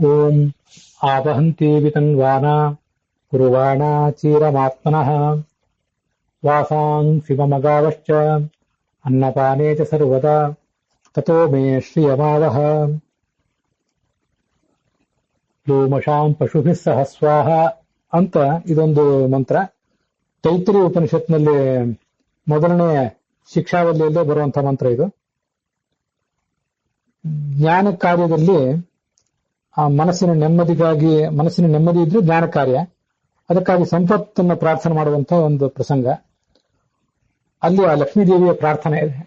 ಓಂ ಆವಹಂತಿ ವಿತನ್ವಾನ ಕುರುವಾಣ ಚೀರಮಾತ್ಮನಃ ವಾಸಾಂಸಿ ಮಮಗಾವಶ್ಚ ಅನ್ನಪಾನೇ ಚ ಸರ್ವದಾ ತತೋ ಮೇ ಶ್ರಿಯಮಾವಹ ಲೋಮಶಾಂ ಪಶುಭಿಃ ಸಹ ಸ್ವಾಹ ಅಂತ ಇದೊಂದು ಮಂತ್ರ. ತೈತ್ರಿಯ ಉಪನಿಷತ್ನಲ್ಲಿ ಮೊದಲನೇ ಶಿಕ್ಷಾವಲ್ಲಿಯಲ್ಲೇ ಬರುವಂತಹ ಮಂತ್ರ ಇದು. ಜ್ಞಾನ ಕಾರ್ಯದಲ್ಲಿ ಆ ಮನಸ್ಸಿನ ನೆಮ್ಮದಿ ಇದ್ರೆ ಜ್ಞಾನ ಕಾರ್ಯ, ಅದಕ್ಕಾಗಿ ಸಂಪತ್ತನ್ನು ಪ್ರಾರ್ಥನೆ ಮಾಡುವಂತಹ ಒಂದು ಪ್ರಸಂಗ. ಅಲ್ಲಿ ಆ ಲಕ್ಷ್ಮೀದೇವಿಯ ಪ್ರಾರ್ಥನೆ ಇದೆ.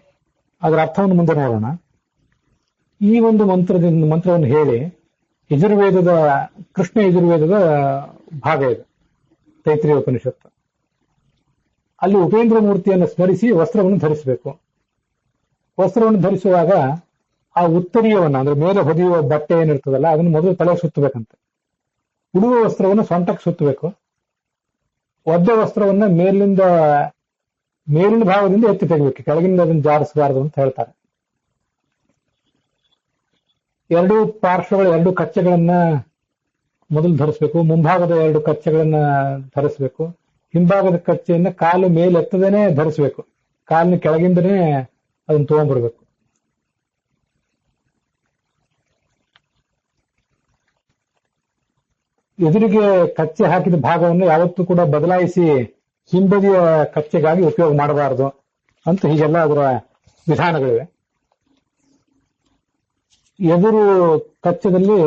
ಅದರ ಅರ್ಥವನ್ನು ಮುಂದೆ ನೋಡೋಣ. ಈ ಒಂದು ಮಂತ್ರವನ್ನು ಹೇಳಿ ಕೃಷ್ಣ ಯಜುರ್ವೇದದ ಭಾಗ ಇದು ತೈತ್ರಿಯ ಉಪನಿಷತ್ತು. ಅಲ್ಲಿ ಉಪೇಂದ್ರ ಮೂರ್ತಿಯನ್ನು ಸ್ಮರಿಸಿ ವಸ್ತ್ರವನ್ನು ಧರಿಸಬೇಕು. ವಸ್ತ್ರವನ್ನು ಧರಿಸುವಾಗ ಆ ಉತ್ತರೀಯವನ್ನ ಅಂದ್ರೆ ಮೇಲೆ ಹೊದಿಯುವ ಬಟ್ಟೆ ಏನಿರ್ತದಲ್ಲ ಅದನ್ನು ಮೊದಲು ತಲೆ ಸುತ್ತಬೇಕಂತೆ. ಉಡುವ ವಸ್ತ್ರವನ್ನು ಸೊಂಟಕ್ಕೆ ಸುತ್ತಬೇಕು. ಒದ್ದೆ ವಸ್ತ್ರವನ್ನ ಮೇಲಿನ ಭಾಗದಿಂದ ಎತ್ತಿ ತೆಗಿಬೇಕು, ಕೆಳಗಿಂದ ಅದನ್ನು ಜಾರಿಸಬಾರದು ಅಂತ ಹೇಳ್ತಾರೆ. ಎರಡು ಪಾರ್ಶ್ವಗಳ ಎರಡು ಕಚ್ಚೆಗಳನ್ನ ಮೊದಲು ಧರಿಸಬೇಕು. ಮುಂಭಾಗದ ಎರಡು ಕಚ್ಚೆಗಳನ್ನ ಧರಿಸಬೇಕು. ಹಿಂಭಾಗದ ಕಚ್ಚೆಯನ್ನ ಕಾಲು ಮೇಲೆ ಎತ್ತದೇನೆ ಧರಿಸಬೇಕು. ಕಾಲಿನ ಕೆಳಗಿಂದನೇ ಅದನ್ನ ತಗೊಂಡ್ಬರ್ಬೇಕು. ಎದುರಿಗೆ ಕಚ್ಚೆ ಹಾಕಿದ ಭಾಗವನ್ನು ಯಾವತ್ತೂ ಕೂಡ ಬದಲಾಯಿಸಿ ಹಿಂಬದಿಯ ಕಚ್ಚೆಗಾಗಿ ಉಪಯೋಗ ಮಾಡಬಾರದು ಅಂತ ಹೀಗೆಲ್ಲ ಅದರ ವಿಧಾನಗಳಿವೆ. ಎದುರು ಕಚ್ಚದಲ್ಲಿ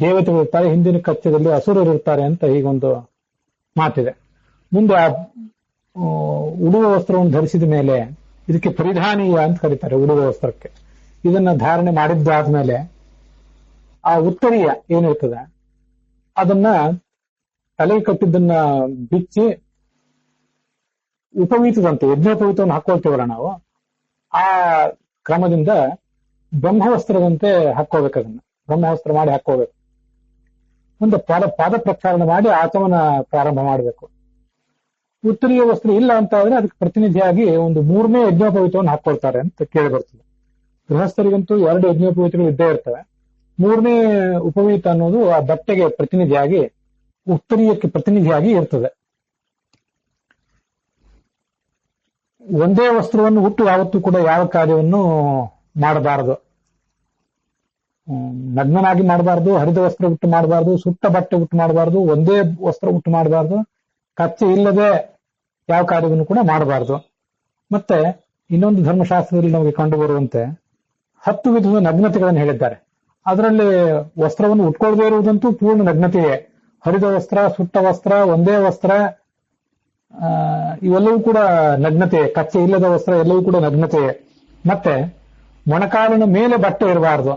ದೇವತೆಗಳು ಇರ್ತಾರೆ, ಹಿಂದಿನ ಕಚ್ಚದಲ್ಲಿ ಅಸುರರು ಇರ್ತಾರೆ ಅಂತ ಹೀಗೊಂದು ಮಾತಿದೆ. ಮುಂದೆ ಆ ಉಡುವ ವಸ್ತ್ರವನ್ನು ಧರಿಸಿದ ಮೇಲೆ ಇದಕ್ಕೆ ಪರಿಧಾನೀಯ ಅಂತ ಕರೀತಾರೆ. ಉಡುವ ವಸ್ತ್ರಕ್ಕೆ ಇದನ್ನ ಧಾರಣೆ ಮಾಡಿದ್ದಾದ್ಮೇಲೆ ಆ ಉತ್ತರೀಯ ಏನಿರ್ತದೆ ಅದನ್ನ ತಲೆಗೆ ಕಟ್ಟಿದ್ದನ್ನ ಬಿಚ್ಚಿ ಉಪವೀತದಂತೆ ಯಜ್ಞೋಪವೀತವನ್ನು ಹಾಕೊಳ್ತೀವಲ್ಲ ನಾವು, ಆ ಕ್ರಮದಿಂದ ಬ್ರಹ್ಮವಸ್ತ್ರದಂತೆ ಹಾಕೋಬೇಕು. ಅದನ್ನ ಬ್ರಹ್ಮವಸ್ತ್ರ ಮಾಡಿ ಹಾಕೋಬೇಕು. ಮುಂದೆ ಪಾದ ಪ್ರಕ್ಷಾಳನೆ ಮಾಡಿ ಆಚಮನ ಪ್ರಾರಂಭ ಮಾಡಬೇಕು. ಉತ್ತರೀಯ ವಸ್ತ್ರ ಇಲ್ಲ ಅಂತ ಆದ್ರೆ ಅದಕ್ಕೆ ಪ್ರತಿನಿಧಿಯಾಗಿ ಒಂದು 3ನೇ ಯಜ್ಞೋಪವೀತವನ್ನು ಹಾಕೊಳ್ತಾರೆ ಅಂತ ಕೇಳಿ ಬರ್ತದೆ. ಗೃಹಸ್ಥರಿಗಂತೂ 2 ಯಜ್ಞೋಪವೀತಗಳು ಇದ್ದೇ ಇರ್ತವೆ. 3ನೇ ಉಪವೀತ ಅನ್ನೋದು ಆ ಬಟ್ಟೆಗೆ ಪ್ರತಿನಿಧಿಯಾಗಿ, ಉತ್ತರೀಯಕ್ಕೆ ಪ್ರತಿನಿಧಿಯಾಗಿ ಇರ್ತದೆ. ಒಂದೇ ವಸ್ತ್ರವನ್ನು ಹುಟ್ಟು ಯಾವತ್ತೂ ಕೂಡ ಯಾವ ಕಾರ್ಯವನ್ನು ಮಾಡಬಾರದು. ನಗ್ನನಾಗಿ ಮಾಡಬಾರ್ದು, ಹರಿದ ವಸ್ತ್ರ ಹುಟ್ಟು ಮಾಡಬಾರ್ದು, ಸುಟ್ಟ ಬಟ್ಟೆ ಹುಟ್ಟು ಮಾಡಬಾರ್ದು, ಒಂದೇ ವಸ್ತ್ರ ಹುಟ್ಟು ಮಾಡಬಾರ್ದು, ಕಚ್ಚೆ ಇಲ್ಲದೆ ಯಾವ ಕಾರ್ಯವನ್ನು ಕೂಡ ಮಾಡಬಾರ್ದು. ಮತ್ತೆ ಇನ್ನೊಂದು ಧರ್ಮಶಾಸ್ತ್ರದಲ್ಲಿ ನಮಗೆ ಕಂಡು ಬರುವಂತೆ 10 ವಿಧದ ನಗ್ನತೆಗಳನ್ನು ಹೇಳಿದ್ದಾರೆ. ಅದರಲ್ಲಿ ವಸ್ತ್ರವನ್ನು ಉಟ್ಕೊಳ್ದೇ ಇರುವುದಂತೂ ಪೂರ್ಣ ನಗ್ನತೆಯೇ. ಹರಿದ ವಸ್ತ್ರ, ಸುಟ್ಟ ವಸ್ತ್ರ, ಒಂದೇ ವಸ್ತ್ರ ಇವೆಲ್ಲವೂ ಕೂಡ ನಗ್ನತೆಯೇ. ಕಚ್ಚೆ ಇಲ್ಲದ ವಸ್ತ್ರ ಎಲ್ಲವೂ ಕೂಡ ನಗ್ನತೆಯೇ. ಮತ್ತೆ ಮೊಣಕಾಲಿನ ಮೇಲೆ ಬಟ್ಟೆ ಇರಬಾರ್ದು,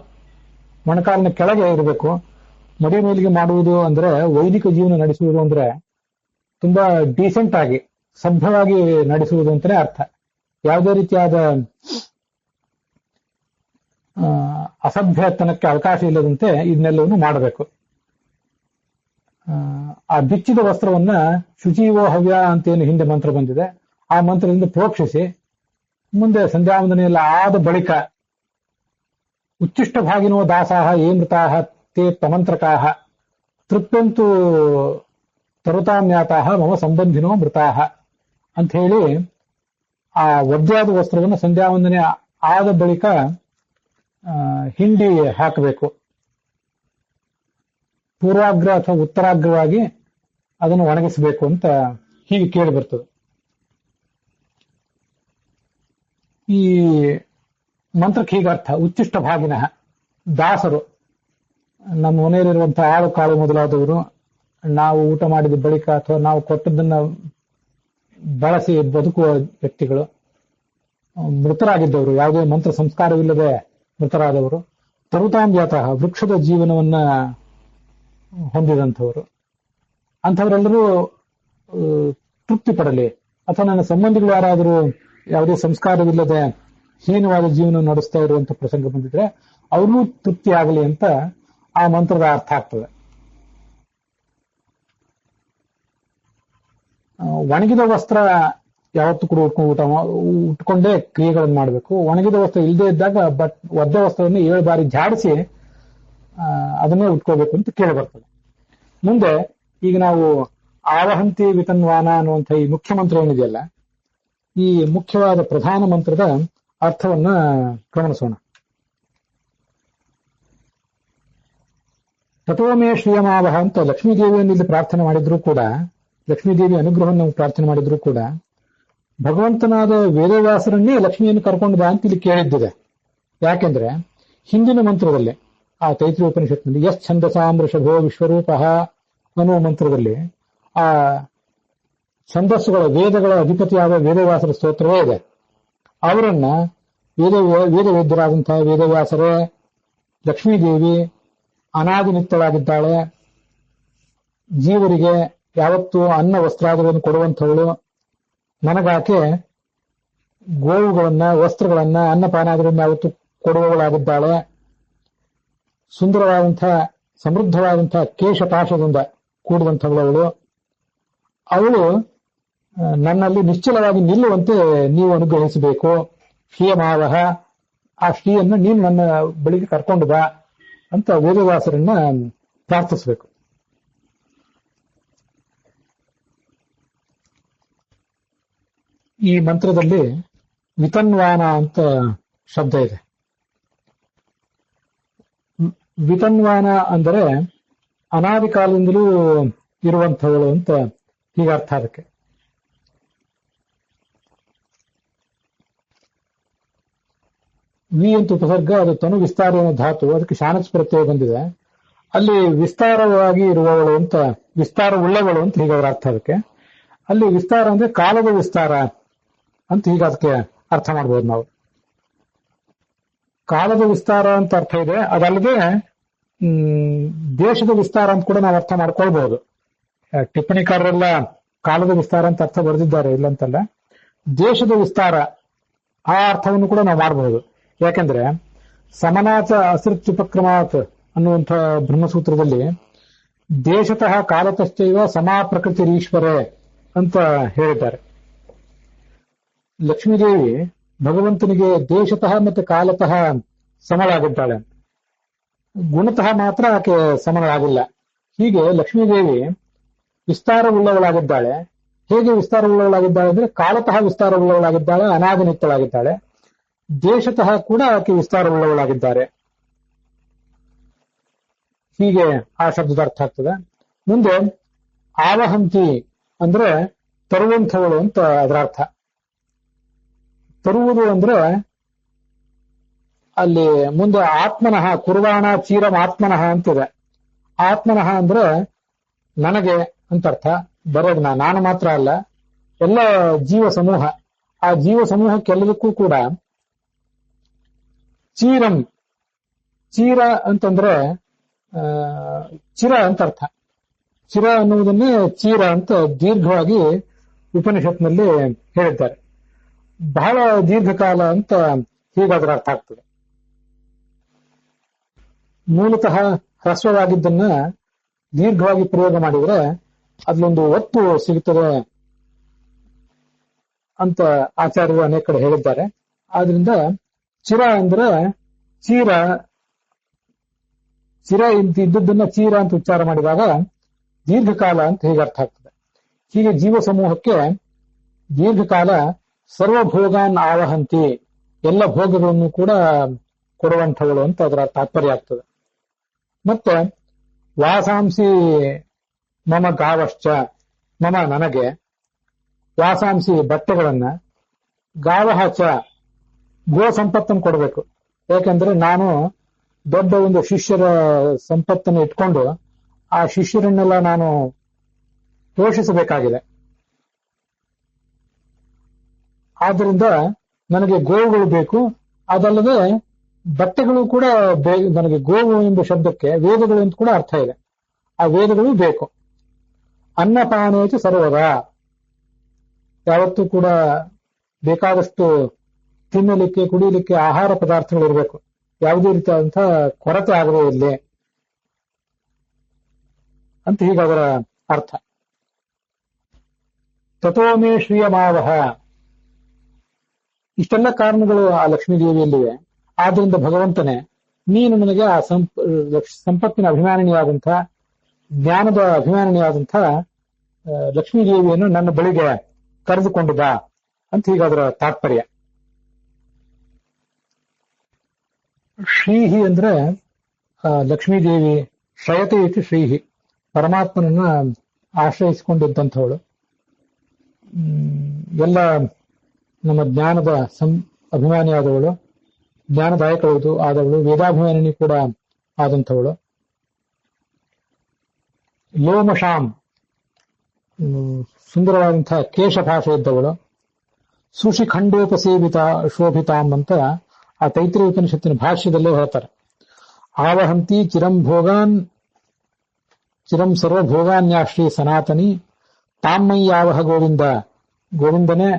ಮೊಣಕಾಲಿನ ಕೆಳಗೆ ಇರಬೇಕು. ಮಡಿ ಮೇಲಿಗೆ ಮಾಡುವುದು ಅಂದ್ರೆ ವೈದಿಕ ಜೀವನ ನಡೆಸುವುದು ಅಂದ್ರೆ ತುಂಬಾ ಡೀಸೆಂಟ್ ಆಗಿ ಸಭ್ಯವಾಗಿ ನಡೆಸುವುದು ಅಂತಾನೆ ಅರ್ಥ. ಯಾವುದೇ ರೀತಿಯಾದ ಅಸಭ್ಯತನಕ್ಕೆ ಅವಕಾಶ ಇಲ್ಲದಂತೆ ಇದನ್ನೆಲ್ಲವನ್ನು ಮಾಡಬೇಕು. ಆ ಬಿಚ್ಚಿದ ವಸ್ತ್ರವನ್ನ ಶುಚೀವೋ ಹವ್ಯ ಅಂತೇನು ಹಿಂದೆ ಮಂತ್ರ ಬಂದಿದೆ, ಆ ಮಂತ್ರದಿಂದ ಪ್ರೋಕ್ಷಿಸಿ ಮುಂದೆ ಸಂಧ್ಯಾವಂದನೆಯೆಲ್ಲ ಆದ ಬಳಿಕ ಉಚ್ಚಿಷ್ಟ ಭಾಗಿನೋ ದಾಸಾಹ ಯೇ ಮೃತಾಹ ತೇ ತಮಂತ್ರಕಾಹ ತೃಪ್ಯಂತು ತರುತಾಮ್ಯಾತಾಹ ಮಮ ಸಂಬಂಧಿನೋ ಮೃತಾಹ ಅಂತ ಹೇಳಿ ಆ ಒದ್ದೆಯಾದ ವಸ್ತ್ರವನ್ನು ಸಂಧ್ಯಾವಂದನೆ ಆದ ಬಳಿಕ ಹಿಂಡಿ ಹಾಕಬೇಕು. ಪೂರ್ವಾಗ್ರ ಅಥವಾ ಉತ್ತರಾಗ್ರವಾಗಿ ಅದನ್ನು ಒಣಗಿಸಬೇಕು ಅಂತ ಹೀಗೆ ಕೇಳಿ ಬರ್ತದೆ. ಈ ಮಂತ್ರಕ್ಕೆ ಹೀಗೆ ಅರ್ಥ. ಉಚ್ಚಿಷ್ಟ ಭಾಗಿನಃ ದಾಸರು, ನಮ್ಮ ಮನೆಯಲ್ಲಿರುವಂತಹ ಆಳು ಕಾಳು ಮೊದಲಾದವರು ನಾವು ಊಟ ಮಾಡಿದ ಬಳಿಕ ಅಥವಾ ನಾವು ಕೊಟ್ಟದ್ದನ್ನ ಬಳಸಿ ಬದುಕುವ ವ್ಯಕ್ತಿಗಳು, ಮೃತರಾಗಿದ್ದವರು, ಯಾವುದೇ ಮಂತ್ರ ಸಂಸ್ಕಾರವಿಲ್ಲದೆ ಮೃತರಾದವರು, ತರುತಾಂಜಾತಃ ವೃಕ್ಷದ ಜೀವನವನ್ನ ಹೊಂದಿದಂಥವರು, ಅಂಥವರೆಲ್ಲರೂ ತೃಪ್ತಿ ಪಡಲಿ. ಅಥವಾ ನನ್ನ ಸಂಬಂಧಿಗಳು ಯಾರಾದರೂ ಯಾವುದೇ ಸಂಸ್ಕಾರವಿಲ್ಲದೆ ಹೀನವಾದ ಜೀವನ ನಡೆಸ್ತಾ ಇರುವಂತ ಪ್ರಸಂಗ ಬಂದಿದ್ರೆ ಅವ್ರಿಗೂ ತೃಪ್ತಿ ಆಗಲಿ ಅಂತ ಆ ಮಂತ್ರದ ಅರ್ಥ ಆಗ್ತದೆ. ಒಣಗಿದ ವಸ್ತ್ರ ಯಾವತ್ತೂ ಕೂಡ ಉಟ್ಕೊಂಡೇ ಕ್ರಿಯೆಗಳನ್ನು ಮಾಡಬೇಕು. ಒಣಗಿದ ವಸ್ತ್ರ ಇಲ್ಲದೆ ಇದ್ದಾಗ ಒದ್ದೆ ವಸ್ತ್ರವನ್ನು 7 ಬಾರಿ ಝಾಡಿಸಿ ಅದನ್ನೇ ಉಟ್ಕೋಬೇಕು ಅಂತ ಕೇಳಿ ಬರ್ತದೆ. ಮುಂದೆ ಈಗ ನಾವು ಆವಹಂತಿ ವಿತನ್ವಾನ ಅನ್ನುವಂಥ ಈ ಮುಖ್ಯಮಂತ್ರ ಏನಿದೆಯಲ್ಲ, ಈ ಮುಖ್ಯವಾದ ಪ್ರಧಾನ ಮಂತ್ರದ ಅರ್ಥವನ್ನ ಗಮನಿಸೋಣ. ತಥೋಮೇ ಶ್ರೀಯಮಾವಹ ಅಂತ ಲಕ್ಷ್ಮೀದೇವಿಯನ್ನು ಇಲ್ಲಿ ಪ್ರಾರ್ಥನೆ ಮಾಡಿದ್ರು ಕೂಡ, ಲಕ್ಷ್ಮೀದೇವಿ ಅನುಗ್ರಹವನ್ನು ಪ್ರಾರ್ಥನೆ ಮಾಡಿದ್ರು ಕೂಡ, ಭಗವಂತನಾದ ವೇದವ್ಯಾಸರನ್ನೇ ಲಕ್ಷ್ಮಿಯನ್ನು ಕರ್ಕೊಂಡು ಬಾ ಅಂತ ಇಲ್ಲಿ ಕೇಳಿದ್ದಿದೆ. ಯಾಕೆಂದ್ರೆ ಹಿಂದಿನ ಮಂತ್ರದಲ್ಲಿ ಆ ತೈತ್ರಿಯ ಉಪನಿಷತ್ನಲ್ಲಿ ಯಸ್ ಛಂದಸಾಂ ವೃಷಭೋ ವಿಶ್ವರೂಪ ಅನ್ನುವ ಮಂತ್ರದಲ್ಲಿ ಆ ಛಂದಸ್ಸುಗಳ ವೇದಗಳ ಅಧಿಪತಿಯಾದ ವೇದವ್ಯಾಸರ ಸ್ತೋತ್ರವೇ ಇದೆ. ಅವರನ್ನ ವೇದವೇದ್ಯರಾದಂತಹ ವೇದವ್ಯಾಸರೇ ಲಕ್ಷ್ಮೀದೇವಿ ಅನಾದಿ ನಿತ್ಯಳಾಗಿದ್ದಾಳೆ, ಜೀವರಿಗೆ ಯಾವತ್ತೂ ಅನ್ನ ವಸ್ತ್ರಾದಿಗಳನ್ನು ಕೊಡುವಂಥವಳು, ನನಗಾಕೆ ಗೋವುಗಳನ್ನ ವಸ್ತ್ರಗಳನ್ನ ಅನ್ನಪಾನಾದಿಗಳನ್ನ ಯಾವತ್ತು ಕೊಡುವವಳಾಗಿದ್ದಾಳೆ, ಸುಂದರವಾದಂತಹ ಸಮೃದ್ಧವಾದಂತಹ ಕೇಶಪಾಶದಿಂದ ಕೂಡಿದಂಥವಳವಳು, ಅವಳು ನನ್ನಲ್ಲಿ ನಿಶ್ಚಲವಾಗಿ ನಿಲ್ಲುವಂತೆ ನೀವು ಅನುಗ್ರಹಿಸಬೇಕು. ಶ್ರೀಯಮಾವಹ, ಆ ಶ್ರೀಯನ್ನು ನೀನು ನನ್ನ ಬಳಿಗೆ ಕರ್ಕೊಂಡು ಬಾ ಅಂತ ವೇದವ್ಯಾಸರನ್ನ ಪ್ರಾರ್ಥಿಸಬೇಕು. ಈ ಮಂತ್ರದಲ್ಲಿ ವಿತನ್ವಾನ ಅಂತ ಶಬ್ದ ಇದೆ. ವಿತನ್ವಾನ ಅಂದರೆ ಅನಾದಿ ಕಾಲದಿಂದಲೂ ಇರುವಂಥವಳು ಅಂತ ಹೀಗೆ ಅರ್ಥ. ಅದಕ್ಕೆ ವಿ ಅಂತ ಉಪಸರ್ಗ, ಅದು ತನು ವಿಸ್ತಾರ ಅನ್ನೋ ಧಾತು, ಅದಕ್ಕೆ ಶಾನಚ್ ಪ್ರತ್ಯಯ ಬಂದಿದೆ. ಅಲ್ಲಿ ವಿಸ್ತಾರವಾಗಿ ಇರುವವಳು ಅಂತ, ವಿಸ್ತಾರ ಉಳ್ಳವಳು ಅಂತ ಹೀಗೆ ಅದರ ಅರ್ಥ. ಅದಕ್ಕೆ ಅಲ್ಲಿ ವಿಸ್ತಾರ ಅಂದ್ರೆ ಕಾಲದ ವಿಸ್ತಾರ ಅಂತ ಹೀಗೆ ಅದಕ್ಕೆ ಅರ್ಥ ಮಾಡ್ಬೋದು ನಾವು. ಕಾಲದ ವಿಸ್ತಾರ ಅಂತ ಅರ್ಥ ಇದೆ. ಅದಲ್ಲದೆ ದೇಶದ ವಿಸ್ತಾರ ಅಂತ ಕೂಡ ನಾವು ಅರ್ಥ ಮಾಡ್ಕೊಳ್ಬಹುದು. ಟಿಪ್ಪಣಿಕಾರರೆಲ್ಲ ಕಾಲದ ವಿಸ್ತಾರ ಅಂತ ಅರ್ಥ ಬರೆದಿದ್ದಾರೆ, ಇಲ್ಲಂತಲ್ಲ. ದೇಶದ ವಿಸ್ತಾರ ಆ ಅರ್ಥವನ್ನು ಕೂಡ ನಾವು ಮಾಡಬಹುದು. ಯಾಕೆಂದ್ರೆ ಸಮನಾಚ ಅಸೃತ್ಯುಪಕ್ರಮಾತ್ ಅನ್ನುವಂಥ ಬ್ರಹ್ಮಸೂತ್ರದಲ್ಲಿ ದೇಶತಃ ಕಾಲತಶ್ಚೈವ ಸಮಾ ಪ್ರಕೃತಿರೀಶ್ವರೇ ಅಂತ ಹೇಳಿದ್ದಾರೆ. ಲಕ್ಷ್ಮೀದೇವಿ ಭಗವಂತನಿಗೆ ದೇಶತಃ ಮತ್ತು ಕಾಲತಃ ಸಮಳಾಗಿದ್ದಾಳೆ, ಗುಣತಃ ಮಾತ್ರ ಆಕೆ ಸಮಳಾಗಿಲ್ಲ. ಹೀಗೆ ಲಕ್ಷ್ಮೀದೇವಿ ವಿಸ್ತಾರವುಳ್ಳವಳಾಗಿದ್ದಾಳೆ. ಹೇಗೆ ವಿಸ್ತಾರವುಳ್ಳವಳಾಗಿದ್ದಾಳೆ ಅಂದ್ರೆ ಕಾಲತಃ ವಿಸ್ತಾರವುಳ್ಳವಳಾಗಿದ್ದಾಳೆ, ಅನಾದಿ ನಿತ್ಯಳಾಗಿದ್ದಾಳೆ. ದೇಶತಃ ಕೂಡ ಆಕೆ ವಿಸ್ತಾರವುಳ್ಳವಳಾಗಿದ್ದಾರೆ. ಹೀಗೆ ಆ ಶಬ್ದದ ಅರ್ಥ ಆಗ್ತದೆ. ಮುಂದೆ ಆವಹಂತಿ ಅಂದ್ರೆ ತರುವಂಥವಳು ಅಂತ ಅದರ ಅರ್ಥ. ತರುವುದು ಅಂದ್ರೆ ಅಲ್ಲಿ ಮುಂದೆ ಆತ್ಮನಃ ಕುರ್ವಾಣ ಚೀರಂ ಆತ್ಮನಃ ಅಂತಿದೆ. ಆತ್ಮನಃ ಅಂದ್ರೆ ನನಗೆ ಅಂತ ಅರ್ಥ. ಬರೋದು ನಾನು ಮಾತ್ರ ಅಲ್ಲ, ಎಲ್ಲ ಜೀವ ಸಮೂಹ. ಆ ಜೀವ ಸಮೂಹಕ್ಕೆಲ್ಲದಕ್ಕೂ ಕೂಡ ಚೀರಂ, ಚೀರ ಅಂತಂದ್ರೆ ಚಿರ ಅಂತ ಅರ್ಥ. ಚಿರ ಅನ್ನುವುದನ್ನೇ ಚೀರ ಅಂತ ದೀರ್ಘವಾಗಿ ಉಪನಿಷತ್ನಲ್ಲಿ ಹೇಳಿದ್ದಾರೆ. ಬಹಳ ದೀರ್ಘಕಾಲ ಅಂತ ಹೀಗಾದ್ರೆ ಅರ್ಥ ಆಗ್ತದೆ. ಮೂಲತಃ ಹ್ರಸ್ವವಾಗಿದ್ದನ್ನ ದೀರ್ಘವಾಗಿ ಪ್ರಯೋಗ ಮಾಡಿದ್ರೆ ಅದ್ಲೊಂದು ಒತ್ತು ಸಿಗುತ್ತದೆ ಅಂತ ಆಚಾರ್ಯರು ಅನೇಕ ಕಡೆ ಹೇಳಿದ್ದಾರೆ. ಆದ್ರಿಂದ ಚಿರ ಅಂದ್ರೆ ಚೀರ, ಚಿರ ಇದ್ದದ್ದನ್ನ ಚೀರ ಅಂತ ಉಚ್ಚಾರ ಮಾಡಿದಾಗ ದೀರ್ಘಕಾಲ ಅಂತ ಹೀಗೆ ಅರ್ಥ ಆಗ್ತದೆ. ಹೀಗೆ ಜೀವ ಸಮೂಹಕ್ಕೆ ದೀರ್ಘಕಾಲ ಸರ್ವಭೋಗಾನ್ ಆವಹಂತಿ, ಎಲ್ಲ ಭೋಗಗಳನ್ನು ಕೂಡ ಕೊಡುವಂಥವಳು ಅಂತ ಅದರ ತಾತ್ಪರ್ಯ ಆಗ್ತದೆ. ಮತ್ತೆ ವಾಸಾಂಸಿ ಮಮ ಗಾವಶ್ಚ, ಮಮ ನನಗೆ, ವಾಸಾಂಸಿ ಬಟ್ಟೆಗಳನ್ನ, ಗಾವಹ ಚ ಗೋ ಸಂಪತ್ತನ್ನು ಕೊಡಬೇಕು. ಯಾಕಂದ್ರೆ ನಾನು ದೊಡ್ಡ ಒಂದು ಶಿಷ್ಯರ ಸಂಪತ್ತನ್ನು ಇಟ್ಕೊಂಡು ಆ ಶಿಷ್ಯರನ್ನೆಲ್ಲ ನಾನು ಪೋಷಿಸಬೇಕಾಗಿದೆ. ಆದ್ದರಿಂದ ನನಗೆ ಗೋವುಗಳು ಬೇಕು. ಅದಲ್ಲದೆ ಬಟ್ಟೆಗಳು ಕೂಡ ನನಗೆ ಗೋವು ಎಂಬ ಶಬ್ದಕ್ಕೆ ವೇದಗಳು ಅಂತ ಕೂಡ ಅರ್ಥ ಇದೆ. ಆ ವೇದಗಳು ಬೇಕು. ಅನ್ನಪಾನೇಚ ಸರ್ವದಾ, ಯಾವತ್ತೂ ಕೂಡ ಬೇಕಾದಷ್ಟು ತಿನ್ನಲಿಕ್ಕೆ ಕುಡಿಯಲಿಕ್ಕೆ ಆಹಾರ ಪದಾರ್ಥಗಳು ಇರಬೇಕು. ಯಾವುದೇ ರೀತಿಯಾದಂತಹ ಕೊರತೆ ಆಗದೇ ಇಲ್ಲಿ ಅಂತ ಹೀಗೆ ಅದರ ಅರ್ಥ. ತಥೋಮೇ ಶ್ರೀಯಮಾವಹ, ಇಷ್ಟೆಲ್ಲ ಕಾರಣಗಳು ಆ ಲಕ್ಷ್ಮೀದೇವಿಯಲ್ಲಿವೆ. ಆದ್ರಿಂದ ಭಗವಂತನೇ ನೀನು ನನಗೆ ಆ ಸಂಪತ್ತಿನ ಅಭಿಮಾನಿನಿಯಾದಂಥ, ಜ್ಞಾನದ ಅಭಿಮಾನಿನಿಯಾದಂಥ ಲಕ್ಷ್ಮೀದೇವಿಯನ್ನು ನನ್ನ ಬಳಿಗೆ ಕರೆದುಕೊಂಡು ಬಾ ಅಂತ ಈಗ ಅದರ ತಾತ್ಪರ್ಯ. ಶ್ರೀಹಿ ಅಂದ್ರೆ ಲಕ್ಷ್ಮೀದೇವಿ, ಶ್ರಯತೆ ಇತಿ ಶ್ರೀಹಿ, ಪರಮಾತ್ಮನನ್ನ ಆಶ್ರಯಿಸಿಕೊಂಡಿದ್ದಂಥವಳು. ಎಲ್ಲ ನಮ್ಮ ಜ್ಞಾನದ ಅಭಿಮಾನಿಯಾದವಳು, ಜ್ಞಾನದಾಯಕಳು ಆದವಳು, ವೇದಾಭಿಮಾನಿನಿ ಕೂಡ ಆದಂಥವಳು. ಲೋಮಶಾಂ, ಸುಂದರವಾದಂತಹ ಕೇಶಭಾಷೆ ಇದ್ದವಳು. ಸುಷಿಖಂಡೋಪಸೇವಿತ ಶೋಭಿತಾಂ ಅಂತ ಆ ತೈತ್ರಿಯ ಉಪನಿಷತ್ತಿನ ಭಾಷ್ಯದಲ್ಲೇ ಹೇಳ್ತಾರೆ. ಆವಹಂತಿ ಚಿರಂ ಭೋಗಾನ್ ಚಿರಂ ಸರ್ವಭೋಗಾನ್ಯಾಶ್ರೀ ಸನಾತನಿ ತಾಮ್ಮಯ್ಯಾವಹ ಗೋವಿಂದ, ಗೋವಿಂದನೇ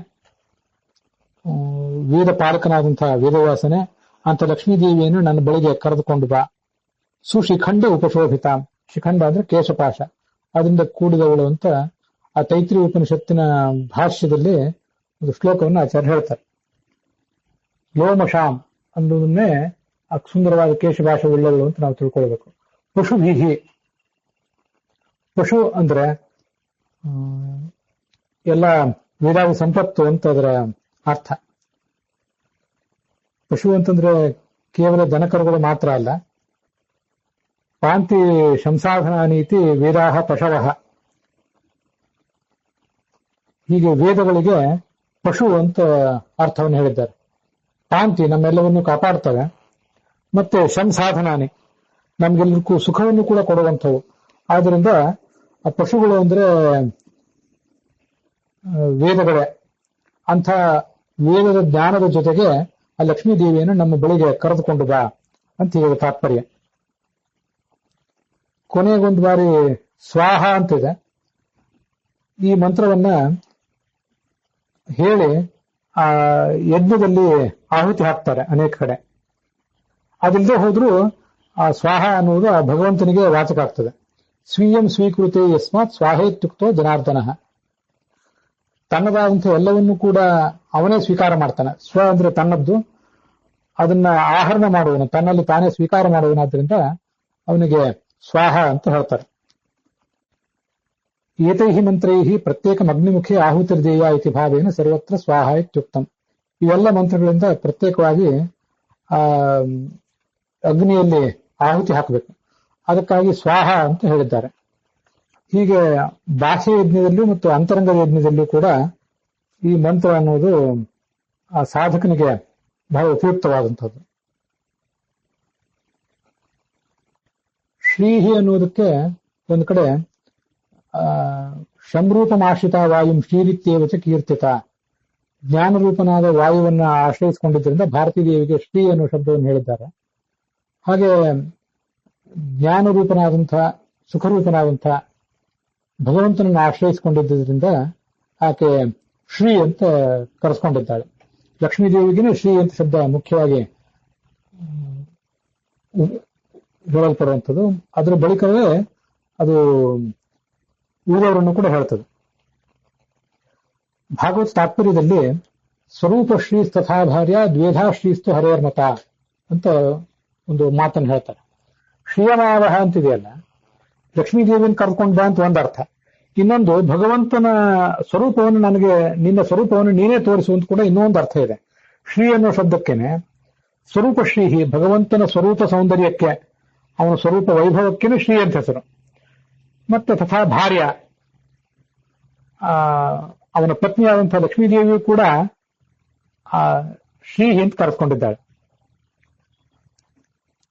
ವೇದ ಪಾಲಕನಾದಂತಹ ವೇದವ್ಯಾಸನೆ ಅಂತ ಲಕ್ಷ್ಮೀದೇವಿಯನ್ನು ನನ್ನ ಬಳಿಗೆ ಕರೆದುಕೊಂಡು ಬಾ. ಸುಶಿಖಂಡ ಉಪಶೋಭಿತ, ಶಿಖಂಡ ಅಂದ್ರೆ ಕೇಶಪಾಶ, ಅದರಿಂದ ಕೂಡಿದವಳು ಅಂತ ಆ ತೈತ್ರಿಯ ಉಪನಿಷತ್ತಿನ ಭಾಷ್ಯದಲ್ಲಿ ಒಂದು ಶ್ಲೋಕವನ್ನು ಆಚಾರ್ಯ ಹೇಳ್ತಾರೆ. ಲೋಮಶಾಂ ಅನ್ನೋದನ್ನೇ ಆ ಸುಂದರವಾದ ಕೇಶಭಾಷೆ ಉಳ್ಳವಳು ಅಂತ ನಾವು ತಿಳ್ಕೊಳ್ಬೇಕು. ಪಶುಭೀಹಿ, ಪಶು ಅಂದ್ರೆ ಎಲ್ಲ ವೇದಾದಿ ಸಂಪತ್ತು ಅಂತ ಅದರ ಅರ್ಥ. ಪಶು ಅಂತಂದ್ರೆ ಕೇವಲ ದನಕರುಗಳು ಮಾತ್ರ ಅಲ್ಲ. ಪಾಂತಿ ಶಂಸಾಧನ ನೀತಿ ವೇದಾಹ ಪಶವಃ, ಹೀಗೆ ವೇದಗಳಿಗೆ ಪಶು ಅಂತ ಅರ್ಥವನ್ನು ಹೇಳಿದ್ದಾರೆ. ಪಾಂತಿ ನಮ್ಮೆಲ್ಲವನ್ನು ಕಾಪಾಡ್ತವೆ, ಮತ್ತೆ ಶಂಸಾಧನಾನಿ ನಮ್ಗೆಲ್ಲರಿಗೂ ಸುಖವನ್ನು ಕೂಡ ಕೊಡುವಂಥವು. ಆದ್ರಿಂದ ಆ ಪಶುಗಳು ಅಂದ್ರೆ ವೇದಗಳೇ. ಅಂಥ ವೇದದ ಜ್ಞಾನದ ಜೊತೆಗೆ ಆ ಲಕ್ಷ್ಮೀ ದೇವಿಯನ್ನು ನಮ್ಮ ಬಳಿಗೆ ಕರೆದುಕೊಂಡು ಬಾ ಅಂತ ಹೇಳುವ ತಾತ್ಪರ್ಯ. ಕೊನೆಗೊಂದು ಬಾರಿ ಸ್ವಾಹ ಅಂತಿದೆ. ಈ ಮಂತ್ರವನ್ನ ಹೇಳಿ ಆ ಯಜ್ಞದಲ್ಲಿ ಆಹುತಿ ಹಾಕ್ತಾರೆ ಅನೇಕ ಕಡೆ. ಅದಿಲ್ಲದೆ ಹೋದ್ರೂ ಆ ಸ್ವಾಹ ಅನ್ನುವುದು ಆ ಭಗವಂತನಿಗೆ ವಾಚಕ ಆಗ್ತದೆ. ಸ್ವೀಯಂ ಸ್ವೀಕೃತಿ ಯಸ್ಮಾತ್ ಸ್ವಾಹೇತ್ಯುಕ್ತೋ ಜನಾರ್ದನ, ತನ್ನದಾದಂಥ ಎಲ್ಲವನ್ನೂ ಕೂಡ ಅವನೇ ಸ್ವೀಕಾರ ಮಾಡ್ತಾನೆ. ಸ್ವ ಅಂದ್ರೆ ತನ್ನದ್ದು, ಅದನ್ನ ಆಹರಣ ಮಾಡುವನು, ತನ್ನಲ್ಲಿ ತಾನೇ ಸ್ವೀಕಾರ ಮಾಡುವನಾದ್ರಿಂದ ಅವನಿಗೆ ಸ್ವಾಹ ಅಂತ ಹೇಳ್ತಾರೆ. ಏತೈಹಿ ಮಂತ್ರೈಹಿ ಪ್ರತ್ಯೇಕ ಅಗ್ನಿಮುಖಿ ಆಹುತಿರ್ದೇಯ ಇತಿ ಭಾವೇನ ಸರ್ವತ್ರ ಸ್ವಾಹ ಇತ್ಯುಕ್ತಂ. ಇವೆಲ್ಲ ಮಂತ್ರಗಳಿಂದ ಪ್ರತ್ಯೇಕವಾಗಿ ಆ ಅಗ್ನಿಯಲ್ಲಿ ಆಹುತಿ ಹಾಕಬೇಕು, ಅದಕ್ಕಾಗಿ ಸ್ವಾಹ ಅಂತ ಹೇಳಿದ್ದಾರೆ. ಹೀಗೆ ಬಾಹ್ಯ ಯಜ್ಞದಲ್ಲೂ ಮತ್ತು ಅಂತರಂಗ ಯಜ್ಞದಲ್ಲೂ ಕೂಡ ಈ ಮಂತ್ರ ಅನ್ನೋದು ಆ ಸಾಧಕನಿಗೆ ಬಹಳ ಉಪಯುಕ್ತವಾದಂಥದ್ದು. ಶ್ರೀಹಿ ಅನ್ನೋದಕ್ಕೆ ಒಂದು ಕಡೆ ಶಂರೂಪಮಾಶ್ರಿತ ವಾಯುಂ ಶ್ರೀರಿತ್ಯೇವಚ ಕೀರ್ತಿತ, ಜ್ಞಾನರೂಪನಾದ ವಾಯುವನ್ನ ಆಶ್ರಯಿಸಿಕೊಂಡಿದ್ದರಿಂದ ಭಾರತೀ ದೇವಿಗೆ ಶ್ರೀ ಅನ್ನೋ ಶಬ್ದವನ್ನು ಹೇಳಿದ್ದಾರೆ. ಹಾಗೆ ಜ್ಞಾನರೂಪನಾದಂಥ ಸುಖರೂಪನಾದಂಥ ಭಗವಂತನನ್ನು ಆಶ್ರಯಿಸಿಕೊಂಡಿದ್ದರಿಂದ ಆಕೆ ಶ್ರೀ ಅಂತ ಕರೆಸ್ಕೊಂಡಿದ್ದಾಳೆ. ಲಕ್ಷ್ಮೀದೇವಿಗಿನ ಶ್ರೀ ಅಂತ ಶಬ್ದ ಮುಖ್ಯವಾಗಿ ಹೇಳಲ್ಪಡುವಂಥದ್ದು. ಅದರ ಬಳಿಕವೇ ಅದು ಉಳಿದವರನ್ನು ಕೂಡ ಹೇಳ್ತದೆ. ಭಾಗವತ್ ತಾತ್ಪರ್ಯದಲ್ಲಿ ಸ್ವರೂಪ ಶ್ರೀಸ್ತಥಾ ಭಾರ್ಯ ದ್ವೇಧಾ ಶ್ರೀಸ್ತು ಹರೇರ್ಮತ ಅಂತ ಒಂದು ಮಾತನ್ನು ಹೇಳ್ತಾರೆ. ಶ್ರೀಯಮಾವಹ ಅಂತಿದೆಯಲ್ಲ, ಲಕ್ಷ್ಮೀದೇವಿಯನ್ನು ಕರ್ಕೊಂಡ್ ಬಾ ಅಂತ ಒಂದು ಅರ್ಥ. ಇನ್ನೊಂದು ಭಗವಂತನ ಸ್ವರೂಪವನ್ನು ನನಗೆ, ನಿನ್ನ ಸ್ವರೂಪವನ್ನು ನೀನೇ ತೋರಿಸುವಂತ ಕೂಡ ಇನ್ನೊಂದು ಅರ್ಥ ಇದೆ. ಶ್ರೀ ಅನ್ನೋ ಶಬ್ದಕ್ಕೇನೆ ಸ್ವರೂಪ ಶ್ರೀಹಿ, ಭಗವಂತನ ಸ್ವರೂಪ ಸೌಂದರ್ಯಕ್ಕೆ, ಅವನ ಸ್ವರೂಪ ವೈಭವಕ್ಕೇನೆ ಶ್ರೀ ಅಂತ ಹೆಸರು. ಮತ್ತೆ ತಥಾ ಭಾರ್ಯ, ಅವನ ಪತ್ನಿಯಾದಂತಹ ಲಕ್ಷ್ಮೀದೇವಿಯು ಕೂಡ ಶ್ರೀಹಿ ಅಂತ ಕರೆಸ್ಕೊಂಡಿದ್ದಾಳೆ.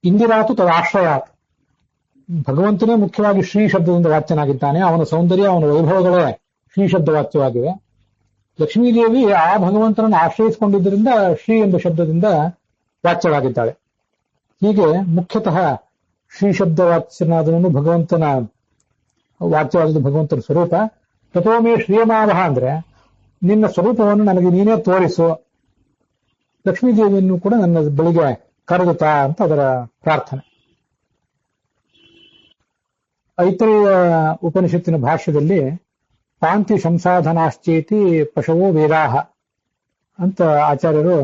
ಇಂದಿರಾತು ತದಾಶ್ರಯಾತ್, ಭಗವಂತನೇ ಮುಖ್ಯವಾಗಿ ಶ್ರೀ ಶಬ್ದದಿಂದ ವಾಚ್ಯನಾಗಿದ್ದಾನೆ. ಅವನ ಸೌಂದರ್ಯ, ಅವನ ವೈಭವಗಳೇ ಶ್ರೀ ಶಬ್ದ ವಾಚ್ಯವಾಗಿವೆ. ಲಕ್ಷ್ಮೀದೇವಿ ಆ ಭಗವಂತನನ್ನು ಆಶ್ರಯಿಸಿಕೊಂಡಿದ್ದರಿಂದ ಶ್ರೀ ಎಂಬ ಶಬ್ದದಿಂದ ವಾಚ್ಯವಾಗಿದ್ದಾಳೆ. ಹೀಗೆ ಮುಖ್ಯತಃ ಶ್ರೀ ಶಬ್ದ ವಾಚ್ಯನಾದವನು ಭಗವಂತನ ವಾಚ್ಯವಾದ ಭಗವಂತನ ಸ್ವರೂಪ. ತಥೋಮೇ ಶ್ರೀಯಮಾವಹ ಅಂದ್ರೆ ನಿನ್ನ ಸ್ವರೂಪವನ್ನು ನನಗೆ ನೀನೇ ತೋರಿಸು, ಲಕ್ಷ್ಮೀದೇವಿಯನ್ನು ಕೂಡ ನನ್ನ ಬಳಿಗೆ ಕರೆದುತ್ತಾ ಅಂತ ಅದರ ಪ್ರಾರ್ಥನೆ. ಐತರೇಯ ಉಪನಿಷತ್ತಿನ ಭಾಷ್ಯದಲ್ಲಿ ಪಾಂತಿ ಶಂಸಾಧನಾಶ್ಚೇತಿ ಪಶವೋ ವೇದಾಹ ಅಂತ ಆಚಾರ್ಯರು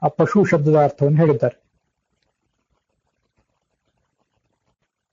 ಆ ಪಶು ಶಬ್ದದ ಅರ್ಥವನ್ನು ಹೇಳಿದ್ದಾರೆ.